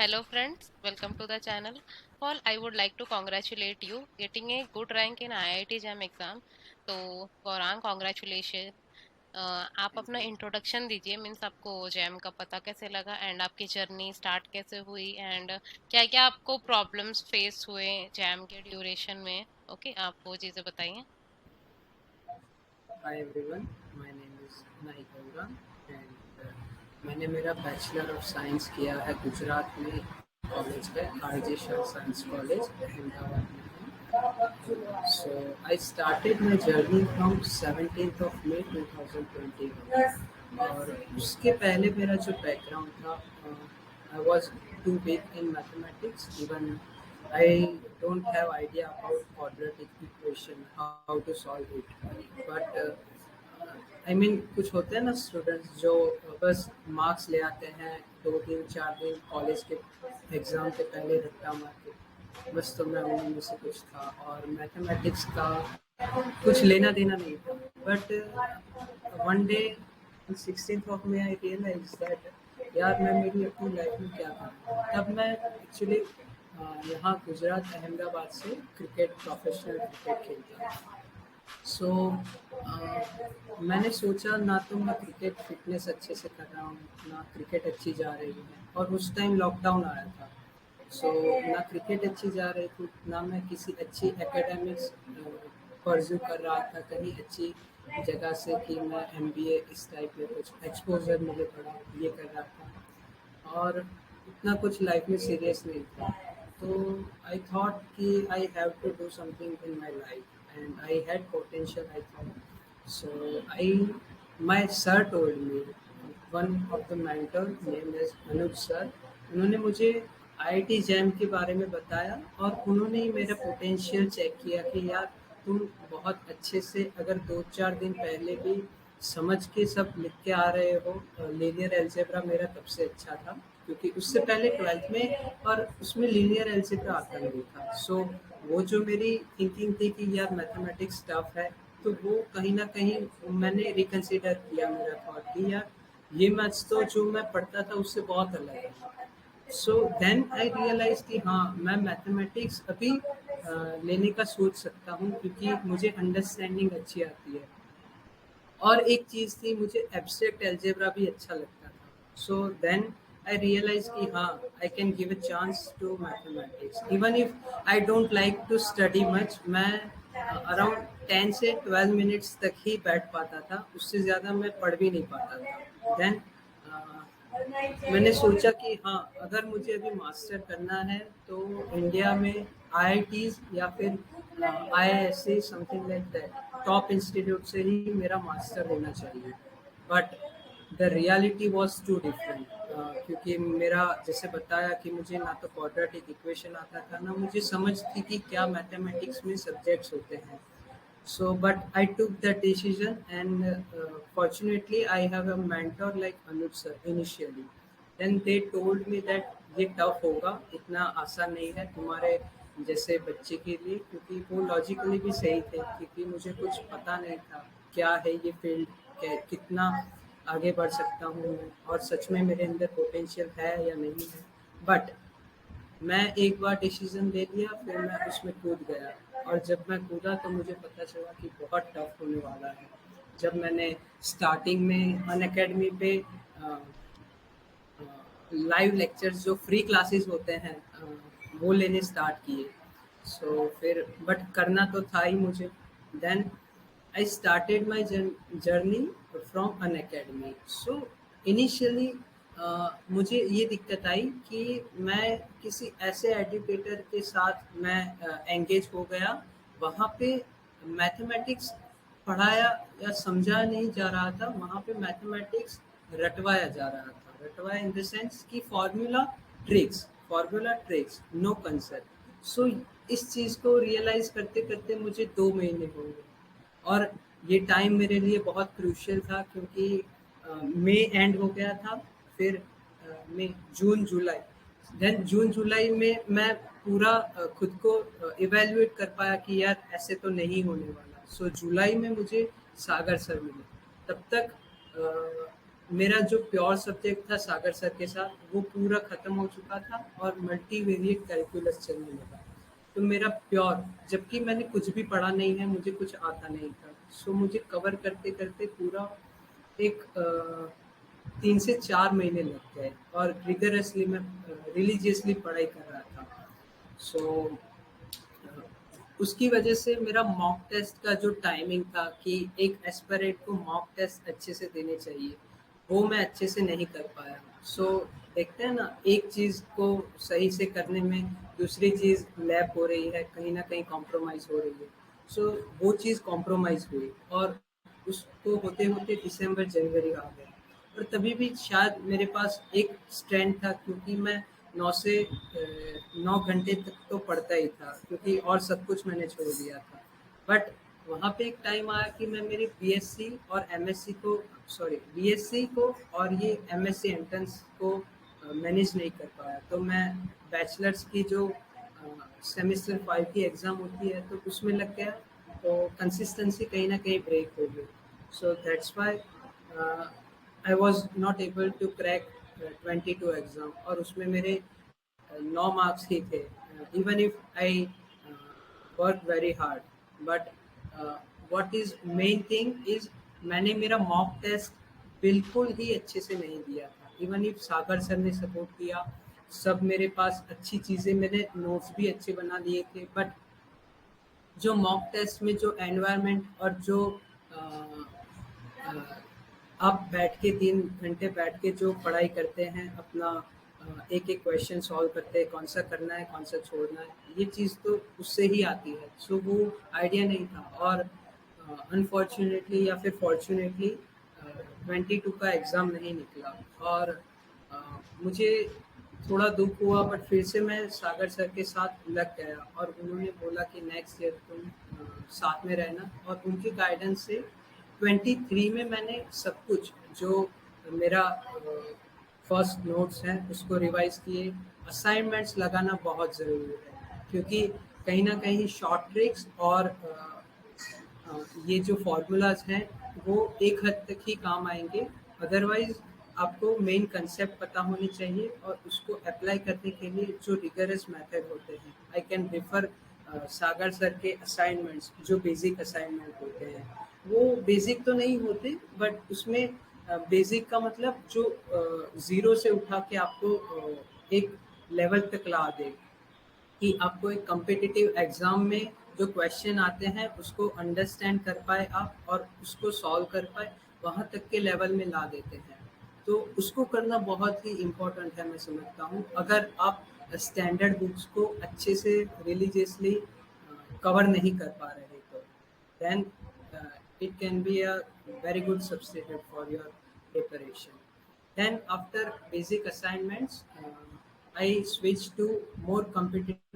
Hello friends, welcome to the channel. All I would like to congratulate you getting a good rank in IIT JAM exam. तो Gaurang congratulations. आप अपना introduction दीजिए means आपको jam का पता कैसे लगा एंड आपकी जर्नी स्टार्ट कैसे हुई एंड क्या क्या आपको प्रॉब्लम्स फेस हुए जैम के ड्यूरेशन में। ओके, आप वो चीज़ें बताइए। Hi everyone, my name is Nahid Gaurang and मैंने मेरा बैचलर ऑफ साइंस किया है गुजरात में कॉलेज है RJ Shah science college Ahmedabad में। So I started my journey from 17th of May 2021 और उसके पहले मेरा जो बैकग्राउंड था, I was too weak in mathematics. Even I don't have idea about quadratic equation, how to solve it. But I mean कुछ होते हैं ना स्टूडेंट्स जो बस मार्क्स ले आते हैं 2 3 4 दिन कॉलेज के एग्ज़ाम के पहले रट्टा मार के। बस तो मैं उनमें से कुछ था और मैथमेटिक्स का कुछ लेना देना नहीं था। But one day 16th of May I realize that यार मैं मेरी अपनी लाइफ में क्या कर रहा हूँ। तब मैं एक्चुअली यहाँ गुजरात अहमदाबाद से क्रिकेट प्रोफेशनल क्रिकेट खेलता था। सो मैंने सोचा ना तो मैं क्रिकेट फिटनेस अच्छे से कर रहा हूँ ना क्रिकेट अच्छी जा रही है और उस टाइम लॉकडाउन आया था। सो ना क्रिकेट अच्छी जा रही थी ना मैं किसी अच्छी एकेडमिक्स परस्यू कर रहा था कहीं अच्छी जगह से कि मैं एमबीए इस टाइप में कुछ एक्सपोजर मुझे पड़ा ये कर रहा था और इतना कुछ लाइफ में सीरियस नहीं था। तो आई थॉट कि I have to do something in my life and I had potential I thought. So I my sir told me, one of the mentor name is Anuj sir. उन्होंने मुझे IIT jam के बारे में बताया और उन्होंने ही मेरा पोटेंशियल चेक किया कि यार तुम बहुत अच्छे से अगर 2 4 दिन पहले भी समझ के सब लिख के आ रहे हो। लीनियर अलजेब्रा मेरा तब से अच्छा था क्योंकि उससे पहले 12th में और उसमें लीनियर अलजेब्रा आता नहीं था। सो वो जो मेरी थिंकिंग थी कि यार मैथमेटिक्स टफ है, तो वो कहीं न कहीं मैंने रिकंसिडर किया मेरा थॉट कि यार ये मैथ्स तो जो मैं पढ़ता था उससे बहुत अलग है। सो देन आई रियलाइज कि हाँ मैं मैथमेटिक्स अभी लेने का सोच सकता हूँ क्योंकि मुझे अंडरस्टैंडिंग अच्छी आती है। और एक चीज़ थी, मुझे एब्स्ट्रैक्ट अलजेब्रा भी अच्छा लगता था। सो देन आई रियलाइज कि हाँ I can give a chance to mathematics even if I don't like to study much. मैं अराउंड 10 से 12 मिनट्स तक ही बैठ पाता था, उससे ज़्यादा मैं पढ़ भी नहीं पाता था। देन मैंने सोचा कि हाँ अगर मुझे अभी मास्टर करना है तो इंडिया में आईआईटीज या फिर IISc something like that top institute से ही मेरा मास्टर होना चाहिए। But the reality was too different क्योंकि मेरा जैसे बताया कि मुझे ना तो क्वाड्रेटिक इक्वेशन आता था ना मुझे समझ थी कि क्या मैथमेटिक्स में सब्जेक्ट्स होते हैं। So, but I took that decision, and fortunately, I have a mentor like Anuj sir initially. Then they told me that ये टफ होगा, इतना आसान नहीं है तुम्हारे जैसे बच्चे के लिए, क्योंकि वो लॉजिकली भी सही थे क्योंकि मुझे कुछ पता नहीं था क्या है ये फील्ड, कितना आगे बढ़ सकता हूँ और सच में मेरे अंदर पोटेंशियल है या नहीं है। बट मैं एक बार डिसीजन ले लिया फिर मैं उसमें कूद गया और जब मैं कूदा तो मुझे पता चला कि बहुत टफ होने वाला है। जब मैंने स्टार्टिंग में अनअकैडमी पे लाइव लेक्चर्स जो फ्री क्लासेस होते हैं वो लेने स्टार्ट किए। सो फिर बट करना तो था ही मुझे। Then I started my journey from Unacademy. So initially मुझे ये दिक्कत आई कि मैं किसी ऐसे एजुकेटर के साथ मैं एंगेज हो गया। वहाँ पे मैथमेटिक्स पढ़ाया या समझा नहीं जा रहा था, वहाँ पे मैथमेटिक्स रटवाया जा रहा था। रटवाया इन द सेंस कि फार्मूला ट्रिक्स नो कंसेप्ट। सो इस चीज़ को रियलाइज़ करते-करते मुझे 2 महीने हो गए और ये टाइम मेरे लिए बहुत क्रूशियल था क्योंकि मई एंड हो गया था। फिर मई, जून, जुलाई, देन जून जुलाई में मैं पूरा खुद को इवैल्यूएट कर पाया कि यार ऐसे तो नहीं होने वाला। सो जुलाई में मुझे सागर सर मिले। तब तक मेरा जो प्योर सब्जेक्ट था सागर सर के साथ वो पूरा ख़त्म हो चुका था और मल्टीवेरिएट कैलकुलस चलने लगा। तो मेरा प्योर, जबकि मैंने कुछ भी पढ़ा नहीं है, मुझे कुछ आता नहीं था। सो मुझे कवर करते-करते पूरा एक 3 से 4 महीने लग गए और रिगरसली मैं रिलीजियसली पढ़ाई कर रहा था। सो उसकी वजह से मेरा मॉक टेस्ट का जो टाइमिंग था कि एक एस्पिरेंट को मॉक टेस्ट अच्छे से देने चाहिए, वो मैं अच्छे से नहीं कर पाया। सो देखते हैं ना, एक चीज़ को सही से करने में दूसरी चीज़ लैप हो रही है, कहीं न कहीं कॉम्प्रोमाइज़ हो रही है। सो वो चीज़ कॉम्प्रोमाइज़ हुई और उसको होते-होते दिसंबर, जनवरी आ गया और तभी भी शायद मेरे पास एक स्ट्रेंथ था क्योंकि मैं 9 से 9 घंटे तक तो पढ़ता ही था क्योंकि और सब कुछ मैंने छोड़ दिया था। बट वहाँ पे एक टाइम आया कि मैं मेरी बीएससी और एमएससी को बीएससी को और ये एमएससी एंट्रेंस को मैनेज नहीं कर पाया। तो मैं बैचलर्स की जो सेमेस्टर 5 की एग्ज़ाम होती है तो उसमें लग गया, तो कंसिस्टेंसी कहीं न कहीं ब्रेक हो गई। So that's why I was not able to crack 22 exam और उसमें मेरे 9 मार्क्स ही थे। Even if I work very hard, but what is main thing is मैंने मेरा मॉक टेस्ट बिल्कुल ही अच्छे से नहीं दिया था। इवन इफ सागर सर ने सपोर्ट किया, सब मेरे पास अच्छी चीज़ें, मैंने नोट्स भी अच्छे बना लिए थे, बट जो मॉक टेस्ट में जो एनवायरनमेंट और जो अ, अ, आप बैठ के 3 घंटे बैठ के जो पढ़ाई करते हैं, अपना एक-एक क्वेश्चन सॉल्व करते हैं, कौन-सा करना है, कौन-सा छोड़ना है, ये चीज़ तो उससे ही आती है। सो वो आइडिया नहीं था और अनफॉर्च्यूनेटली या फिर फॉर्च्यूनेटली 22 का एग्ज़ाम नहीं निकला और अ, मुझे थोड़ा दुःख हुआ, बट फिर से मैं सागर सर के साथ लग गया और उन्होंने बोला कि नेक्स्ट ईयर तुम साथ में रहना और उनके गाइडेंस से 23 में मैंने सब कुछ जो मेरा फर्स्ट नोट्स हैं उसको रिवाइज़ किए। असाइनमेंट्स लगाना बहुत ज़रूरी है क्योंकि कहीं न कहीं शॉर्ट ट्रिक्स और ये जो फ़ॉर्मूलाज़ हैं वो एक हद तक ही काम आएँगे। अदरवाइज़ आपको मेन कंसेप्ट पता होनी चाहिए और उसको अप्लाई करने के लिए जो रिगरस मेथड होते हैं। I can refer Sagar sir के असाइनमेंट्स, जो बेसिक असाइनमेंट होते हैं। वो बेसिक तो नहीं होते, बट उसमें बेसिक का मतलब जो ज़ीरो से उठा के आपको एक लेवल तक ला दे। कि आपको एक कॉम्पिटिटिव एग्ज़ाम में जो क्वेश्चन आते हैं उसको अंडरस्टैंड कर पाए आप और उसको सॉल्व कर पाए, वहाँ तक के लेवल में ला देते हैं। तो उसको करना बहुत ही इम्पोर्टेंट है, मैं समझता हूँ। अगर आप स्टैंडर्ड बुक्स को अच्छे से रिलीजियसली कवर नहीं कर पा रहे तो then it can be a very good substitute for your preparation. Then after basic assignments, I switched to more competitive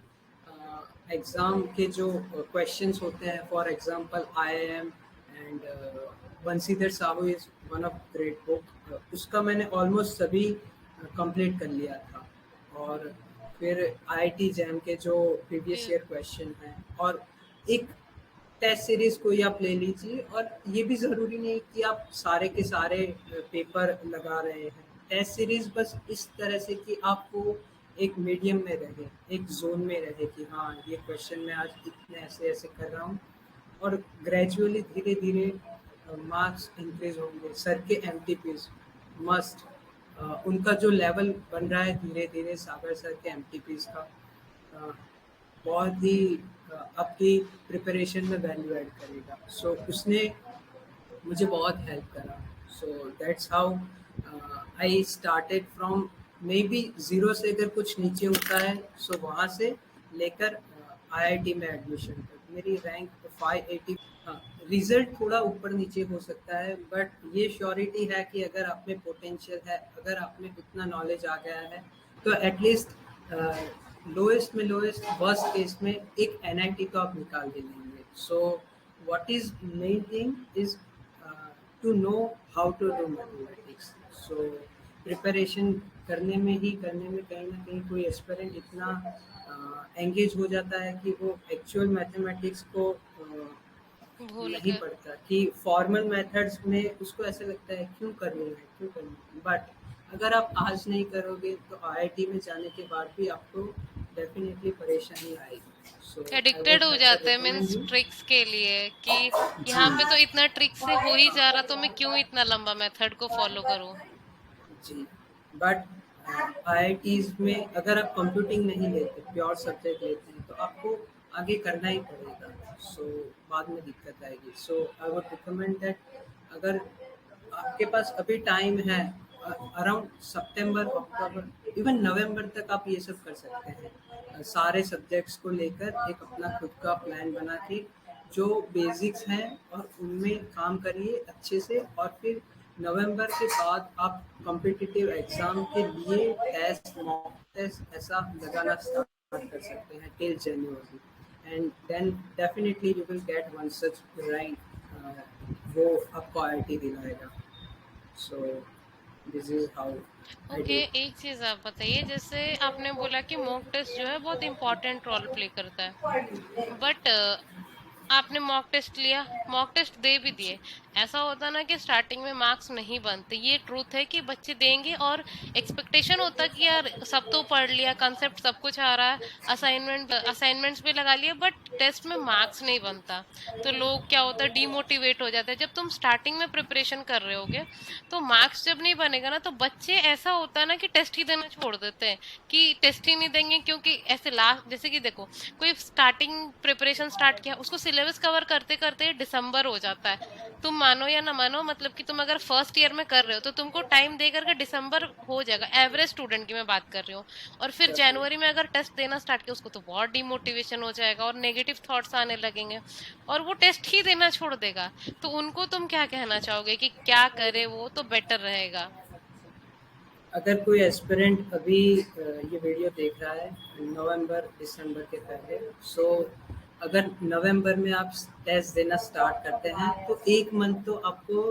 exam के जो क्वेश्चंस होते हैं, for example IIM and Banshidhar Sahu is one of great book, उसका मैंने almost सभी complete कर लिया था। और फिर आईआईटी जैम के जो प्रीवियस जी। ईयर क्वेश्चन हैं और एक टेस्ट सीरीज कोई आप ले लीजिए, और ये भी ज़रूरी नहीं कि आप सारे के सारे पेपर लगा रहे हैं। टेस्ट सीरीज बस इस तरह से कि आपको एक मीडियम में रहे, एक जोन में रहे कि हाँ, ये क्वेश्चन मैं आज इतने ऐसे ऐसे कर रहा हूँ और ग्रेजुअली धीरे धीरे मार्क्स इंक्रीज होंगे। सर के एमटीपीज मस्ट, उनका जो लेवल बन रहा है धीरे धीरे, सागर सर के एमटीपीज का बहुत ही आपकी प्रिपरेशन में वैल्यू ऐड करेगा। सो उसने मुझे बहुत हेल्प करा। सो that's how I started from may be zero से, अगर कुछ नीचे होता है सो वहाँ से लेकर आईआईटी में एडमिशन तक मेरी रैंक 580। हाँ, रिज़ल्ट थोड़ा ऊपर नीचे हो सकता है, बट ये श्योरिटी है कि अगर आप में पोटेंशियल है, अगर आप में उतना नॉलेज आ गया है, तो एटलीस्ट लोएस्ट में लोएस्ट वर्स्ट केस में एक एनआईटी तो आप निकाल ही लेंगे। So what is main thing is to know how to do mathematics. So preparation करने में कहीं न कहीं कोई एस्पिरेंट इतना एंगेज हो जाता है कि वो एक्चुअल मैथमेटिक्स को भूल नहीं कर। पड़ता कि फॉर्मल मेथड्स में उसको ऐसा लगता है क्यों करनी है। बट अगर आप आज नहीं करोगे तो आईआईटी में जाने के बाद भी आपको डेफिनेटली परेशानी आएगी। सो आई एडिक्टेड वुड हो जाते हैं रिकमेंड मीन्स यू। ट्रिक्स के लिए कि जी यहाँ पे तो इतना ट्रिक से हो ही जा रहा, तो मैं क्यों इतना लंबा मेथड को फॉलो करूँ। जी। बट आईआईटीज में अगर आप कंप्यूटिंग नहीं लेते, प्योर सब्जेक्ट लेते हैं, तो आपको आगे करना ही पड़ेगा। सो बाद में दिक्कत आएगी। सो आई वुड रिकमेंड दैट अगर आपके पास अभी टाइम है, अराउंड सितंबर, अक्टूबर, इवन नवंबर तक आप ये सब कर सकते हैं। सारे सब्जेक्ट्स को लेकर एक अपना खुद का प्लान बना के जो बेसिक्स हैं और उनमें काम करिए अच्छे से, और फिर नवंबर के बाद आप कॉम्पिटिटिव एग्जाम के लिए टेस्ट, मॉक टेस्ट ऐसा लगाना स्टार्ट कर सकते हैं till January, and then definitely you will get one such rank, वो आपको आईआईटी दिलाएगा। So this is how I okay, do. एक चीज आप बताइए, जैसे आपने बोला कि मॉक टेस्ट जो है बहुत इंपॉर्टेंट रोल प्ले करता है, बट आपने मॉक टेस्ट लिया, मॉक टेस्ट दे भी दिए, ऐसा होता ना कि स्टार्टिंग में मार्क्स नहीं बनते, ये ट्रूथ है कि बच्चे देंगे और एक्सपेक्टेशन होता कि यार सब तो पढ़ लिया, कंसेप्ट सब कुछ आ रहा है, असाइनमेंट्स भी लगा लिए, बट टेस्ट में मार्क्स नहीं बनता, तो लोग क्या होता है डीमोटिवेट हो जाते हैं। जब तुम स्टार्टिंग में प्रिपरेशन कर रहे होगे तो मार्क्स जब नहीं बनेगा ना, तो बच्चे ऐसा होता है ना कि टेस्ट ही देना छोड़ देते हैं, कि टेस्ट ही नहीं देंगे, क्योंकि ऐसे लास्ट जैसे कि देखो, कोई स्टार्टिंग प्रिपरेशन स्टार्ट किया, उसको सिलेबस कवर करते करते दिसंबर हो जाता है। तुम मानो या ना मानो, मतलब कि तुम अगर फर्स्ट ईयर में कर रहे हो तो तुमको टाइम दे करके दिसंबर हो जाएगा, एवरेज स्टूडेंट की मैं बात कर रही हूँ। और फिर जनवरी में अगर टेस्ट देना स्टार्ट किया, उसको तो बहुत डिमोटिवेशन हो जाएगा और नेगेटिव थॉट्स आने लगेंगे, और वो टेस्ट ही देना छोड़ देगा। तो उनको तुम क्या कहना चाहोगे कि क्या करे वो तो बेटर रहेगा। अगर कोई एस्पिरेंट अभी ये वीडियो देख रहा है नवंबर दिसंबर के पहले, सो अगर नवंबर में आप टेस्ट देना स्टार्ट करते हैं तो एक मंथ तो आपको,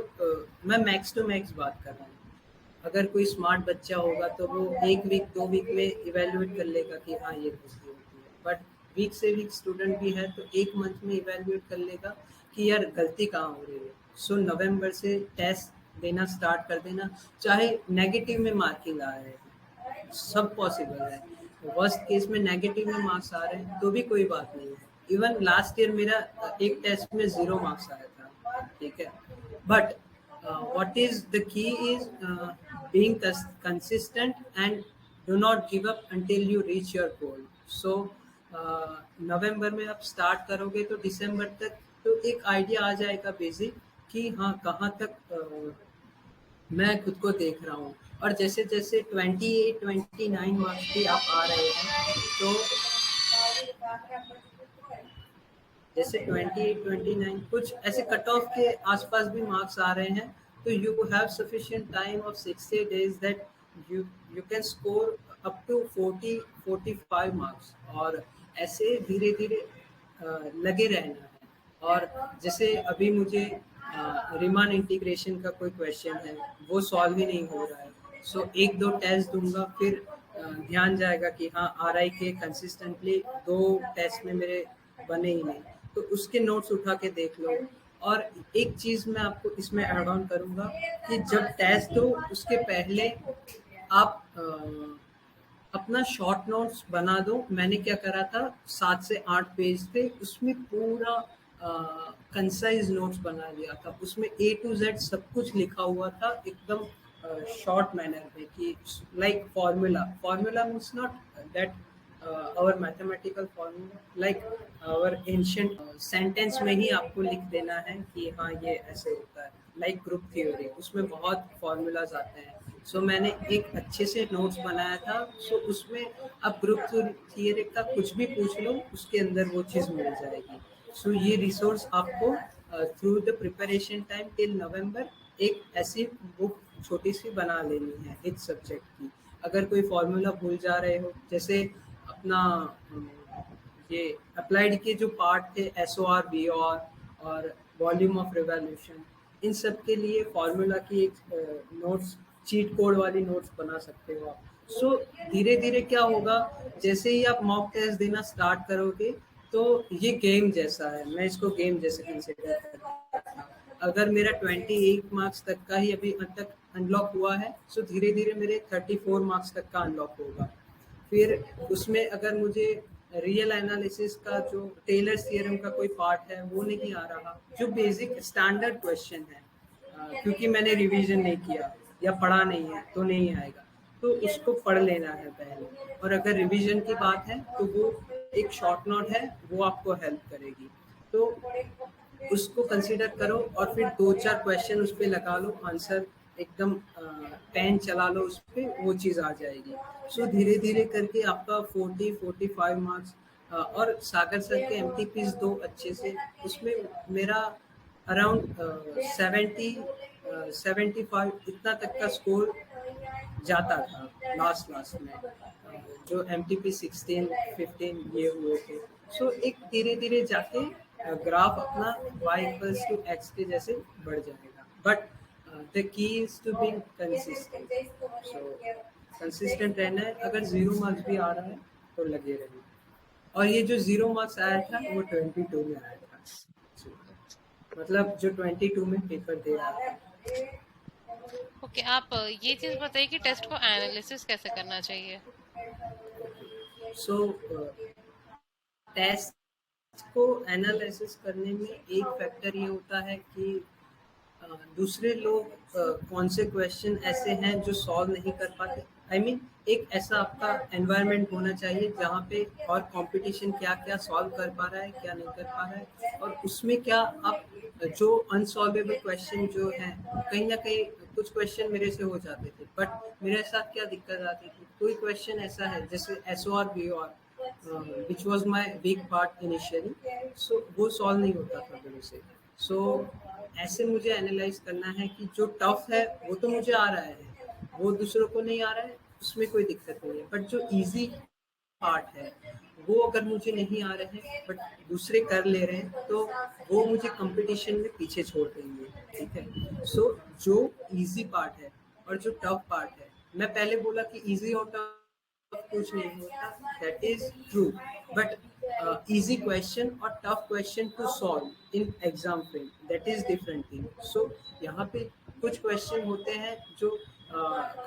मैं मैक्स टू मैक्स बात कर रहा हूँ, अगर कोई स्मार्ट बच्चा होगा तो वो एक वीक 2 वीक में इवेलुएट कर लेगा कि हाँ ये होती है। बट वीक से वीक स्टूडेंट भी है तो एक मंथ में इवेलुएट कर लेगा कि यार गलती कहाँ हो रही है। सो नवंबर से टेस्ट देना स्टार्ट कर देना, चाहे नेगेटिव में मार्किंग आ रहे हैं, सब पॉसिबल है। वर्स्ट केस में नेगेटिव में मार्क्स आ रहे हैं तो भी कोई बात नहीं है। इवन लास्ट ईयर मेरा एक टेस्ट में 0 मार्क्स आया था, ठीक है। But what is the key is being consistent and do not give up until you reach your goal. So नवंबर में आप स्टार्ट करोगे तो दिसंबर तक तो एक आइडिया आ जाएगा बेसिक कि हाँ कहाँ तक मैं खुद को देख रहा हूँ। और जैसे जैसे 28-29 मार्क्स भी आप आ रहे हैं तो जैसे 28-29 कुछ ऐसे कट ऑफ के आसपास भी मार्क्स आ रहे हैं, तो you have sufficient time of 60 days that you you can score up to 40-45 marks, और ऐसे धीरे धीरे लगे रहना है। और जैसे अभी मुझे रिमान इंटीग्रेशन का कोई क्वेश्चन है, वो सॉल्व ही नहीं हो रहा है, सो एक दो टेस्ट दूंगा, फिर ध्यान जाएगा कि हाँ आर आई के कंसिस्टेंटली 2 टेस्ट में मेरे बने ही नहीं, तो उसके नोट्स उठा के देख लो। और एक चीज़ मैं आपको इसमें ऐड ऑन करूँगा कि जब टेस्ट हो उसके पहले आप अपना शॉर्ट नोट्स बना दो। मैंने क्या करा था, 7 से 8 पेज थे, उसमें पूरा कंसाइज नोट्स बना लिया था, उसमें A to Z सब कुछ लिखा हुआ था एकदम शॉर्ट मैनर में कि like formula means not that our mathematical formula, like our ancient sentence में ही आपको लिख देना है कि हाँ ये ऐसे होता है, like ग्रुप थ्योरी उसमें बहुत फॉर्मूलाज आते हैं। सो मैंने एक अच्छे से नोट्स बनाया था, सो उसमें आप ग्रुप थियरी का कुछ भी पूछ लो उसके अंदर वो चीज़ मिल जाएगी। सो ये रिसोर्स आपको through the preparation time till नवंबर एक ऐसी बुक छोटी सी बना लेनी है इस सब्जेक्ट की। अगर कोई फार्मूला भूल जा रहे हो, जैसे अपना ये अप्लाइड के जो पार्ट थे SOR BOR और वॉल्यूम ऑफ रिवॉल्यूशन, इन सब के लिए फार्मूला की एक नोट्स, चीट कोड वाली नोट्स बना सकते हो आप। सो धीरे धीरे क्या होगा, जैसे ही आप मॉक टेस्ट देना स्टार्ट करोगे तो ये गेम जैसा है, मैं इसको गेम जैसे कंसिडर करता था। अगर मेरा 28 मार्क्स तक का ही अभी तक अनलॉक हुआ है, सो धीरे धीरे मेरे 34 मार्क्स तक का अनलॉक होगा। फिर उसमें अगर मुझे रियल एनालिसिस का जो टेलर्स थ्योरम का कोई पार्ट है वो नहीं आ रहा, जो बेसिक स्टैंडर्ड क्वेश्चन है, क्योंकि मैंने रिवीजन नहीं किया या पढ़ा नहीं है तो नहीं आएगा, तो उसको पढ़ लेना है पहले। और अगर रिवीजन की बात है तो वो एक शॉर्ट नोट है, वो आपको हेल्प करेगी, तो उसको कंसीडर करो और फिर 2-4 क्वेश्चन उस पर लगा लो, आंसर एकदम पेन चला लो उस पर, वो चीज़ आ जाएगी। सो धीरे धीरे करके आपका 40-45 मार्क्स, और सागर सर के एमटीपीज दो अच्छे से, उसमें मेरा अराउंड 75 इतना तक का स्कोर जाता था लास्ट लास्ट में, जो एम टी पी 16-15 ये हुए थे। सो एक धीरे धीरे जाके ग्राफ अपना y=x के जैसे बढ़ जाएगा, but the key is to be consistent. So consistent रहना है, अगर 0 मार्क्स भी आ रहा है तो लगे रहना। और ये जो 0 मार्क्स आया था वो 22 में आया था, मतलब जो 22 में पेपर दे रहा था। ओके, आप ये चीज बताइए कि टेस्ट को एनालिसिस कैसे करना चाहिए। सो टेस्ट को एनालिसिस करने में एक फैक्टर ये होता है कि दूसरे लोग कौन से क्वेश्चन ऐसे हैं जो सॉल्व नहीं कर पाते। आई मीन एक ऐसा आपका एनवायरनमेंट होना चाहिए जहाँ पे और कंपटीशन क्या क्या सॉल्व कर पा रहा है, क्या नहीं कर पा रहा है, और उसमें क्या आप जो अनसॉल्वेबल क्वेश्चन जो है, कहीं ना कहीं कुछ क्वेश्चन मेरे से हो जाते थे, बट मेरे साथ क्या दिक्कत आती थी, कोई क्वेश्चन ऐसा है जैसे S O R B O R which was my weak part initially, so वो सॉल्व नहीं होता था मेरे से। सो ऐसे मुझे एनालाइज करना है कि जो टफ है वो तो मुझे आ रहा है, वो दूसरों को नहीं आ रहा है, उसमें कोई दिक्कत नहीं है, बट जो इजी पार्ट है वो अगर मुझे नहीं आ रहे हैं बट दूसरे कर ले रहे हैं, तो वो मुझे कंपटीशन में पीछे छोड़ देंगे। ठीक है, सो जो इजी पार्ट है और जो टफ पार्ट है, मैं पहले बोला कि इजी और टफ कुछ नहीं होता, that is true, but easy question और tough question to solve in exam frame, that is different thing. So यहाँ पे कुछ question होते हैं जो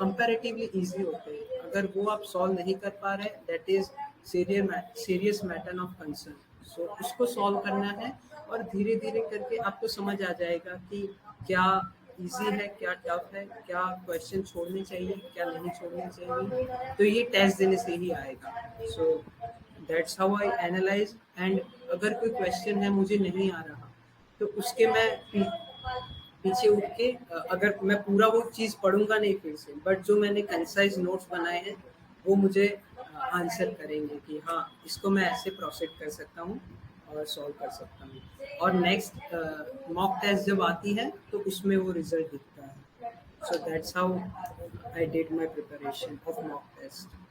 comparatively easy होते हैं, अगर वो आप solve नहीं कर पा रहे, that is serious matter of concern. So उसको solve करना है, और धीरे धीरे करके आपको समझ आ जाएगा कि क्या इजी है, क्या टफ है, क्या क्वेश्चन छोड़ने चाहिए, क्या नहीं छोड़ने चाहिए, तो ये टेस्ट देने से ही आएगा। सो that's how I analyse. And अगर कोई क्वेश्चन है मुझे नहीं आ रहा, तो उसके मैं पीछे उठ के अगर मैं पूरा वो चीज़ पढ़ूंगा नहीं फिर से, बट जो मैंने कंसाइज नोट्स बनाए हैं वो मुझे आंसर करेंगे कि हाँ इसको मैं ऐसे प्रोसीड कर सकता हूँ और सॉल्व कर सकता हूँ, और नेक्स्ट मॉक टेस्ट जब आती है तो उसमें वो रिजल्ट दिखता है। So that's how I did my preparation of mock test.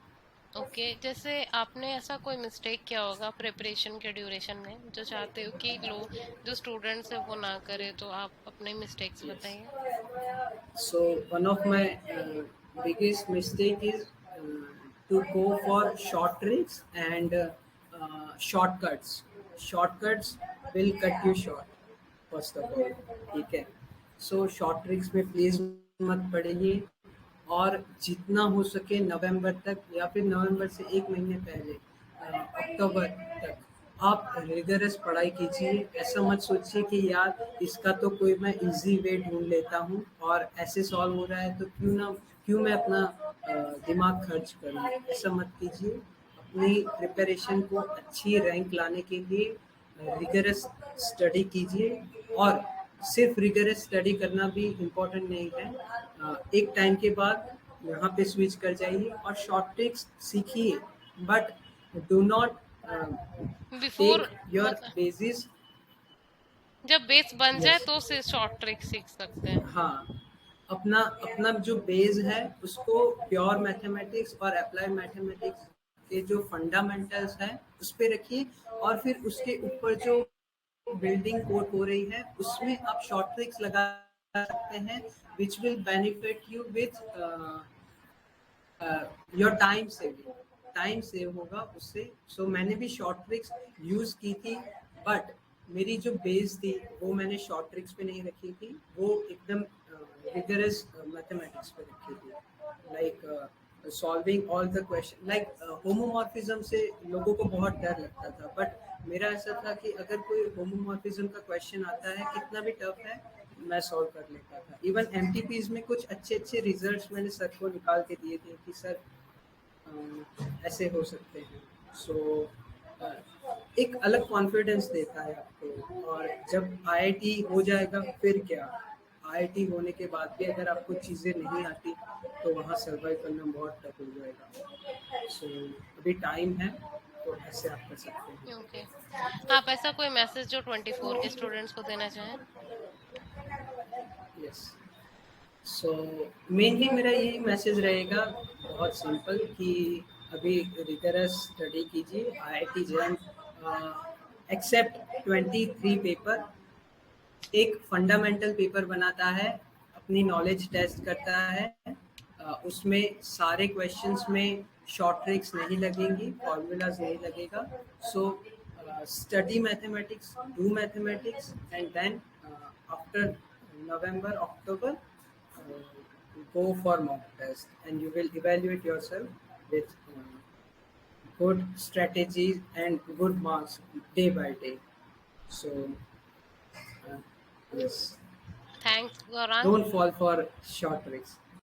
Okay, जैसे आपने ऐसा कोई मिस्टेक किया होगा प्रिपरेशन के ड्यूरेशन में जो चाहते हो कि लोग जो स्टूडेंट्स है वो ना करे, तो आप अपने मिस्टेक्स बताइए। So one of my biggest mistake is to go for short tricks and shortcuts. Shortcuts will cut you short. First of all, ठीक है। So short tricks में प्लीज मत पड़िए, और जितना हो सके नवंबर तक या फिर नवंबर से एक महीने पहले अक्टूबर तक आप रिगरस पढ़ाई कीजिए। ऐसा मत सोचिए कि यार इसका तो कोई मैं इजी वे ढूंढ लेता हूँ और ऐसे सॉल्व हो रहा है तो क्यों मैं अपना दिमाग खर्च करूँ, ऐसा मत कीजिए। अपनी प्रिपरेशन को अच्छी रैंक लाने के लिए रिगरस स्टडी कीजिए, और सिर्फ रिगरस स्टडी करना भी इम्पोर्टेंट नहीं है। एक टाइम के बाद यहाँ पे स्विच कर जाइए और शॉर्ट ट्रिक्स सीखिए, but do not before, take your मतलब बेसिस। जब बेस बन जाए यस, तो से शॉर्ट ट्रिक सीख सकते हैं। हाँ, अपना अपना जो बेस है उसको प्योर मैथमेटिक्स और अप्लाइड मैथमेटिक्स के जो फंडामेंटल्स हैं उस पे रखिए, और फिर उसके ऊपर जो बिल्डिंग कोड हो रही है उसमें आप शॉर्ट ट्रिक्स लगा सकते हैं, which will benefit you with your time saving. Time save होगा उससे। सो मैंने भी शॉर्ट ट्रिक्स यूज़ की थी, बट मेरी जो बेस थी वो मैंने शॉर्ट ट्रिक्स पे नहीं रखी थी, वो एकदम रिगरस मैथमेटिक्स पे रखी थी, like solving all the question. Like homomorphism से लोगों को बहुत डर लगता था, बट मेरा ऐसा था कि अगर कोई होमोमॉर्फिज्म का क्वेश्चन आता है, कितना भी टफ है, मैं सॉल्व कर लेता था। इवन एमटीपीज में कुछ अच्छे अच्छे रिजल्ट्स मैंने सर को निकाल के दिए थे कि सर ऐसे हो सकते हैं। सो एक अलग कॉन्फिडेंस देता है आपको। और जब आईआईटी हो जाएगा फिर क्या, आईआईटी होने के बाद भी अगर आपको चीज़ें नहीं आती तो वहाँ सर्वाइव करना बहुत टफ हो जाएगा। सो अभी टाइम है, तो ऐसे आप कर सकते हैं। ओके, आप ऐसा कोई मैसेज जो 24 के स्टूडेंट्स को देना चाहें? यस, सो मेनली मेरा यही मैसेज रहेगा, बहुत सिंपल, कि अभी रिगरस स्टडी कीजिए। आईआईटी जैन एक्सेप्ट 23 पेपर, एक फंडामेंटल पेपर बनाता है, अपनी नॉलेज टेस्ट करता है। उसमें सारे क्वेश्चंस में शॉर्ट ट्रिक्स नहीं लगेंगी, फॉर्मूलाज नहीं लगेगा। So study mathematics, do mathematics, and then after November, October, go for mock test, and you will evaluate yourself with good strategies and good marks day by day. So uh, yes, thanks Gaurang. don't fall for short tricks.